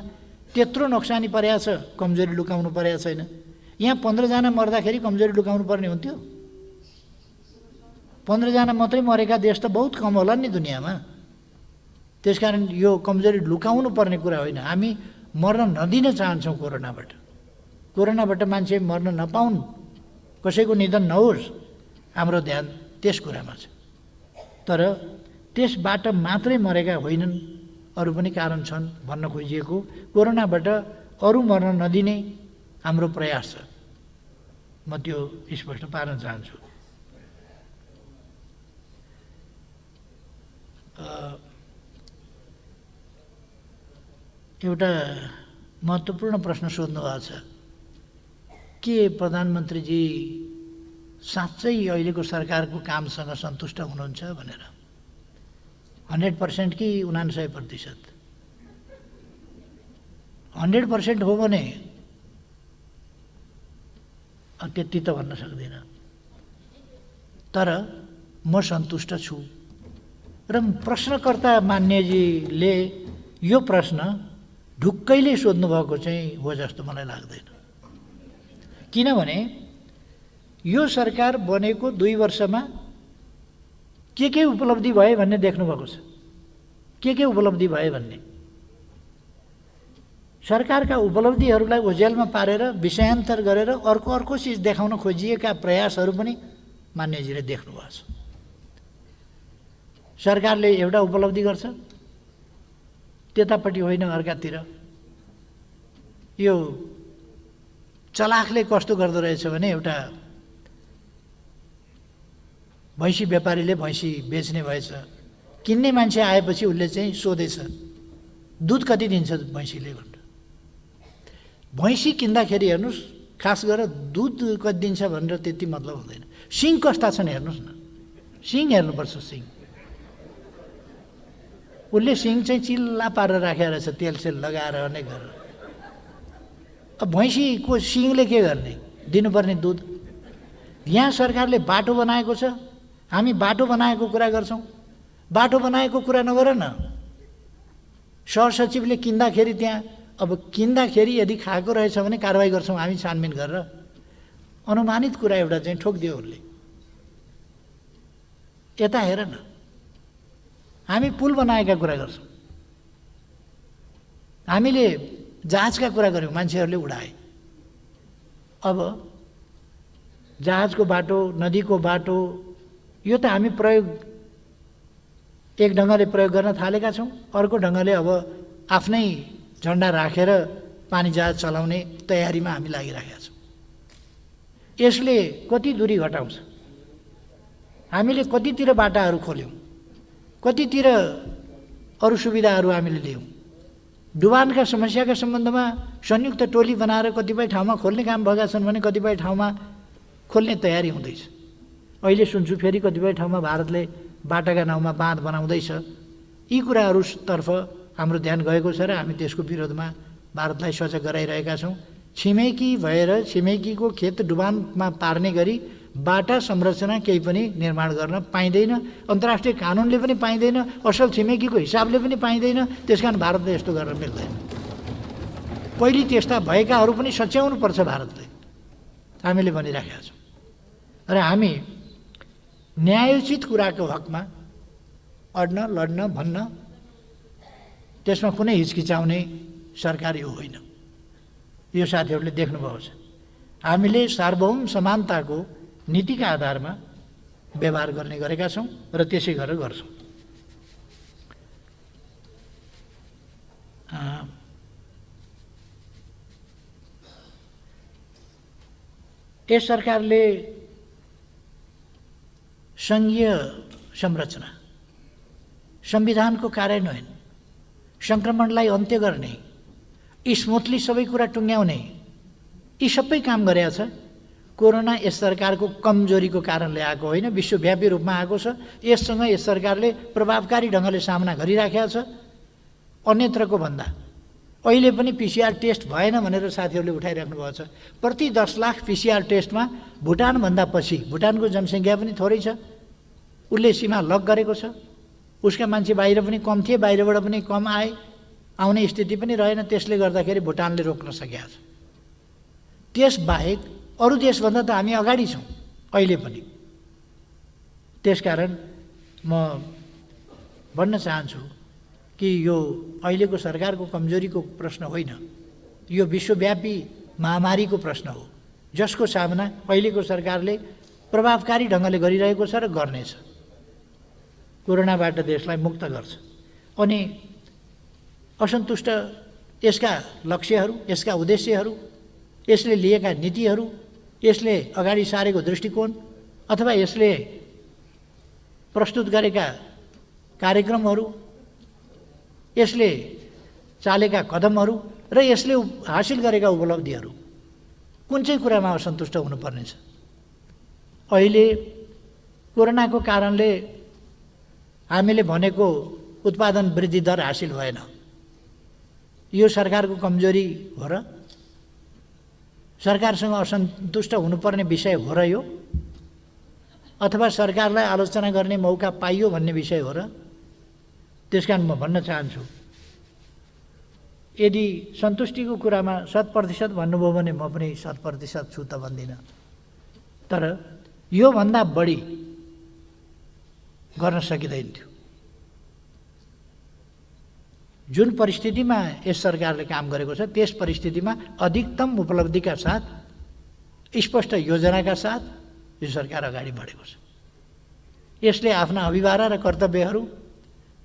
त्यत्रो नोक्सानी परेको छ, कमजोरी लुकाउनु परेको छैन। यहाँ 15 जना मर्दाखेरि कमजोरी लुकाउनु पर्ने हुन्थ्यो? 15 जना मात्रै मरेका देश त बहुत कम होला नि दुनियाँमा। त्यसकारण यो कमजोरी लुकाउनु पर्ने कुरा होइन। हामी मर्न नदिन चाहन्छौँ कोरोनाबाट। कोरोनाबाट मान्छे मर्न नपाउन्, कसैको निधन नहोस्, हाम्रो ध्यान त्यस कुरामा छ। तर त्यसबाट मात्रै मरेका होइनन्, अरू पनि कारण छन् भन्न खोजिएको। कोरोनाबाट अरू मर्न नदिने हाम्रो प्रयास छ, म त्यो स्पष्ट पार्न चाहन्छु। एउटा महत्त्वपूर्ण प्रश्न सोध्नुभएको छ के प्रधानमन्त्रीजी साँच्चै अहिलेको सरकारको कामसँग सन्तुष्ट हुनुहुन्छ भनेर। 100% कि 99%? 100% हो भने त्यति त भन्न सक्दिनँ, तर म सन्तुष्ट छु। र प्रश्नकर्ता मान्यजीले यो प्रश्न ढुक्कैले सोध्नुभएको चाहिँ हो जस्तो मलाई लाग्दैन। किनभने यो सरकार बनेको 2 वर्षमा के उपलब्धि भए भन्ने देख्नुभएको छ। के उपलब्धि भए भन्ने सरकारका उपलब्धिहरूलाई ओझेलमा पारेर विषयान्तर गरेर अर्को चिज देखाउन खोजिएका प्रयासहरू पनि मान्यजीले देख्नुभएको छ। सरकारले एउटा उपलब्धि गर्छ, त्यतापट्टि होइन अर्कातिर। यो चलाखले कस्तो गर्दो रहेछ भने एउटा भैँसी व्यापारीले भैँसी बेच्ने भएछ, किन्ने मान्छे आएपछि उसले चाहिँ सोधेछ दुध कति दिन्छ भैँसीले भनेर। भैँसी किन्दाखेरि हेर्नुहोस् खास गरेर दुध कति दिन्छ भनेर त्यति मतलब हुँदैन, सिङ कस्ता छन् हेर्नुहोस् न, सिङ हेर्नुपर्छ। सिङ उसले सिङ चाहिँ चिल्ला पारेर राखेर रहेछ, तेलसेल लगाएर अनेक गरेर। अब भैँसीको सिङले के गर्ने, दिनुपर्ने दुध। यहाँ सरकारले बाटो बनाएको छ, हामी बाटो बनाएको कुरा गर्छौँ। बाटो बनाएको कुरा नगर न, सहसचिवले किन्दाखेरि त्यहाँ अब किन्दाखेरि यदि खाएको रहेछ भने कारवाही गर्छौँ हामी छानबिन गरेर। अनुमानित कुरा एउटा चाहिँ ठोकिदियो उसले। यता हेर न, हामी पुल बनाएका कुरा गर्छौँ, हामीले जहाजका कुरा गऱ्यौँ, मान्छेहरूले उडाए। अब जहाजको बाटो, नदीको बाटो, यो त हामी एक ढङ्गले प्रयोग गर्न थालेका छौँ। अर्को ढङ्गले अब आफ्नै झन्डा राखेर पानी जहाज चलाउने तयारीमा हामी लागिरहेका छौँ। यसले कति दूरी घटाउँछ, हामीले कतितिर बाटाहरू खोल्यौँ, कतितिर अरू सुविधाहरू हामीले ल्यायौँ। डुबानका समस्याका सम्बन्धमा संयुक्त टोली बनाएर कतिपय ठाउँमा खोल्ने काम भएका छन् भने कतिपय ठाउँमा खोल्ने तयारी हुँदैछ। अहिले सुन्छु फेरि कतिपय ठाउँमा भारतले बाटाका नाउँमा बाँध बनाउँदैछ। यी कुराहरूतर्फ हाम्रो ध्यान गएको छ र हामी त्यसको विरोधमा भारतलाई सजग गराइरहेका छौँ। छिमेकी भएर छिमेकीको खेत डुबानमा पार्ने गरी बाटा संरचना केही पनि निर्माण गर्न पाइँदैन, अन्तर्राष्ट्रिय कानुनले पनि पाइँदैन, असल छिमेकीको हिसाबले पनि पाइँदैन। त्यसकारण भारतले यस्तो गर्न मिल्दैन। पहिले त्यस्ता भएकाहरू पनि सच्याउनुपर्छ भारतले, हामीले भनिराखेका छौँ। र हामी न्यायोचित कुराको हकमा अड्न, लड्न, भन्न, त्यसमा कुनै हिचकिचाउने सरकार यो होइन। यो साथीहरूले देख्नुभएको छ। हामीले सार्वभौम समानताको नीतिका आधारमा व्यवहार गर्ने गरेका छौँ र त्यसै गरेर गर्छौँ। यस सरकारले सङ्घीय संरचना, संविधानको कार्यान्वयन, सङ्क्रमणलाई अन्त्य गर्ने, स्मुथली सबै कुरा टुङ्ग्याउने, यी सबै काम गरेका छ। कोरोना यस सरकारको कमजोरीको कारणले आएको होइन, विश्वव्यापी रूपमा आएको छ। यससँग यस सरकारले प्रभावकारी ढङ्गले सामना गरिराखेका छ। अन्यत्रको भन्दा अहिले पनि पिसिआर टेस्ट भएन भनेर साथीहरूले उठाइराख्नु भएको छ। प्रति 10 लाख पिसिआर टेस्टमा भुटानभन्दा पछि, भुटानको जनसङ्ख्या पनि थोरै छ, उसले सीमा लक गरेको छ। उसका मान्छे बाहिर पनि कम थिए, बाहिरबाट पनि कम आए, आउने स्थिति पनि रहेन। त्यसले गर्दाखेरि भुटानले रोक्न सकेको छ। त्यसबाहेक अरू देशभन्दा त हामी अगाडि छौँ अहिले पनि। त्यसकारण म भन्न चाहन्छु कि यो अहिलेको सरकारको कमजोरीको प्रश्न होइन, यो विश्वव्यापी महामारीको प्रश्न हो, जसको सामना अहिलेको सरकारले प्रभावकारी ढङ्गले गरिरहेको छ र गर्नेछ। कोरोनाबाट देशलाई मुक्त गर्छ। अनि असन्तुष्ट यसका लक्ष्यहरू, यसका उद्देश्यहरू, यसले लिएका नीतिहरू, यसले अगाडि सारेको दृष्टिकोण अथवा यसले प्रस्तुत गरेका कार्यक्रमहरू, यसले चालेका कदमहरू र यसले हासिल गरेका उपलब्धिहरू कुन चाहिँ कुरामा असन्तुष्ट हुनुपर्नेछ? अहिले कोरोनाको कारणले हामीले भनेको उत्पादन वृद्धि दर हासिल भएन। यो सरकारको कमजोरी हो र? सरकारसँग असन्तुष्ट हुनुपर्ने विषय हो र यो? अथवा सरकारलाई आलोचना गर्ने मौका पाइयो भन्ने विषय हो र? त्यसकारण म भन्न चाहन्छु, यदि सन्तुष्टिको कुरामा 100% भन्नुभयो भने म पनि 100% छु त भन्दिनँ, तर योभन्दा बढी गर्न सकिँदैन थियो। जुन परिस्थितिमा यस सरकारले काम गरेको छ त्यस परिस्थितिमा अधिकतम उपलब्धिका साथ, स्पष्ट योजनाका साथ यो सरकार अगाडि बढेको छ। यसले आफ्ना अभिभारा र कर्तव्यहरू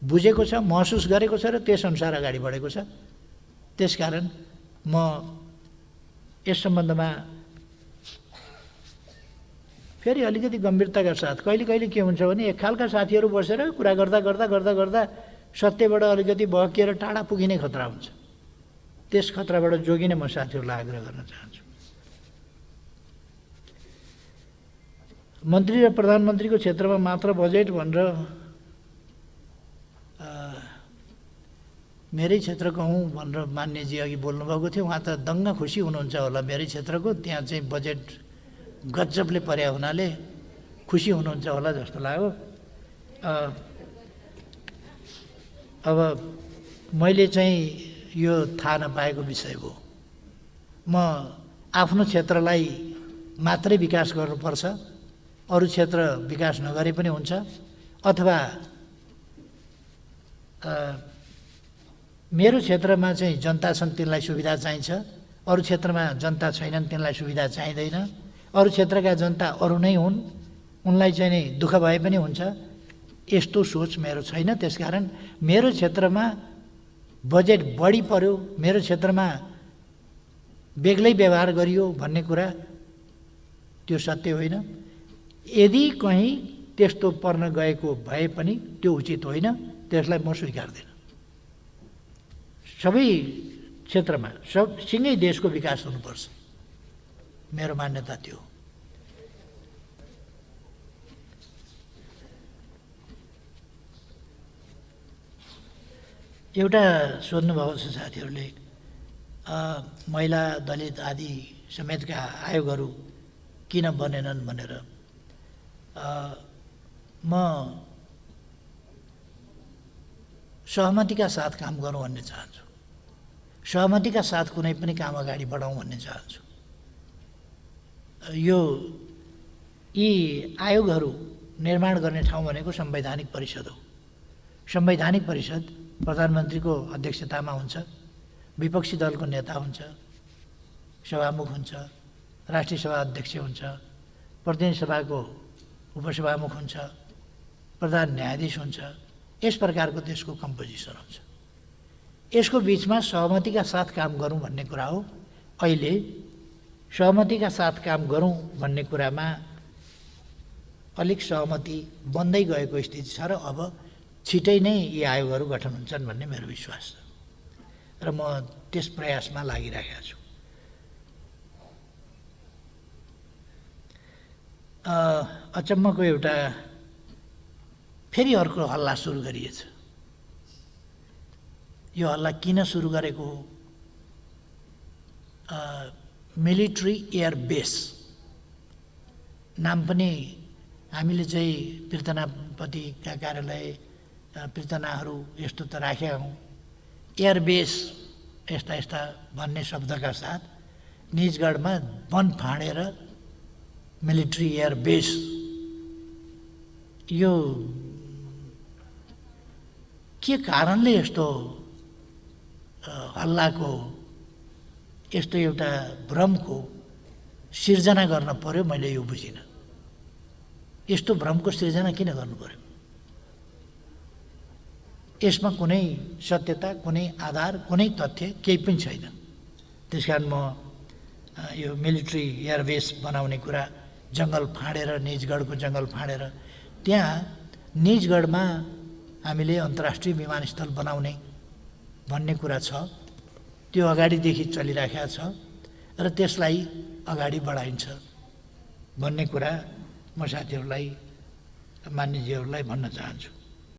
बुझेको छ, महसुस गरेको छ र त्यसअनुसार अगाडि बढेको छ। त्यसकारण म यस सम्बन्धमा फेरि अलिकति गम्भीरताका साथ, कहिले कहिले के हुन्छ भने एक खालका साथीहरू बसेर कुरा गर्दा गर्दा गर्दा गर्दा सत्यबाट अलिकति बहकिएर टाढा पुगिने खतरा हुन्छ। त्यस खतराबाट जोगिन म साथीहरूलाई आग्रह गर्न चाहन्छु। मन्त्री र प्रधानमन्त्रीको क्षेत्रमा मात्र बजेट भनेर मेरै क्षेत्रको हुँ भनेर मान्यजी अघि बोल्नुभएको थियो। उहाँ त दङ्ग खुसी हुनुहुन्छ होला मेरै क्षेत्रको, त्यहाँ चाहिँ बजेट गजबले पर्या हुनाले खुसी हुनुहुन्छ होला जस्तो लाग्यो। अब मैले चाहिँ यो थाहा नपाएको विषय हो। म आफ्नो क्षेत्रलाई मात्रै विकास गर्नुपर्छ, अरू क्षेत्र विकास नगरे पनि हुन्छ, अथवा मेरो क्षेत्रमा चाहिँ जनता छन् तिनलाई सुविधा चाहिन्छ, अरू क्षेत्रमा जनता छैनन् तिनलाई सुविधा चाहिँदैन, अरू क्षेत्रका जनता अरू नै हुन् उनलाई चाहिँ नि दुःख भए पनि हुन्छ, यस्तो सोच मेरो छैन। त्यसकारण मेरो क्षेत्रमा बजेट बढी पर्यो, मेरो क्षेत्रमा बेग्लै व्यवहार गरियो भन्ने कुरा त्यो सत्य होइन। यदि कहीँ त्यस्तो पर्न गएको भए पनि त्यो उचित होइन, त्यसलाई म स्वीकार्दिनँ। सबै क्षेत्रमा सँगै देशको विकास हुनुपर्छ, मेरो मान्यता त्यो हो। एउटा सोध्नुभएको छ साथीहरूले, महिला दलित आदि समेतका आयोगहरू किन बनेनन् भनेर। म सहमतिका साथ काम गरौँ भन्ने चाहन्छु, सहमतिका साथ कुनै पनि काम अगाडि बढाउँ भन्ने चाहन्छु। यी आयोगहरू निर्माण गर्ने ठाउँ भनेको संवैधानिक परिषद हो। संवैधानिक परिषद प्रधानमन्त्रीको अध्यक्षतामा हुन्छ, विपक्षी दलको नेता हुन्छ, सभामुख हुन्छ, राष्ट्रिय सभा अध्यक्ष हुन्छ, प्रतिनिधि सभाको उपसभामुख हुन्छ, प्रधान न्यायाधीश हुन्छ। यस प्रकारको त्यसको कम्पोजिसन हुन्छ। यसको बिचमा सहमतिका साथ काम गरौँ भन्ने कुरा हो। अहिले सहमतिका साथ काम गरौँ भन्ने कुरामा अलिक सहमति बन्दै गएको स्थिति छ र अब छिटै नै यी आयोगहरू गठन हुन्छन् भन्ने मेरो विश्वास छ र म त्यस प्रयासमा लागिरहेको छु। अचम्मको एउटा फेरि अर्को हल्ला सुरु गरिएछ। यो हल्ला किन सुरु गरेको हो? मिलिट्री एयर बेस नाम पनि हामीले चाहिँ पीर्तनापतिका कार्यालय पीर्तनाहरू यस्तो त राखेका हौँ। एयरबेस यस्ता यस्ता भन्ने शब्दका साथ निजगढमा वन फाँडेर मिलिट्री एयरबेस, यो के कारणले यस्तो हल्लाको, यस्तो एउटा भ्रमको सिर्जना गर्न पर्यो, मैले यो बुझिनँ। यस्तो भ्रमको सिर्जना किन गर्नु पर्यो? यसमा कुनै सत्यता, कुनै आधार, कुनै तथ्य केही पनि छैन। त्यसकारण म यो मिलिट्री एयरबेस बनाउने कुरा, जङ्गल फाँडेर, निजगढको जङ्गल फाँडेर त्यहाँ निजगढमा हामीले अन्तर्राष्ट्रिय विमानस्थल बनाउने भन्ने कुरा छ, त्यो अगाडिदेखि चलिराखेको छ र त्यसलाई अगाडि बढाइन्छ भन्ने कुरा म साथीहरूलाई मान्यजीहरूलाई भन्न चाहन्छु।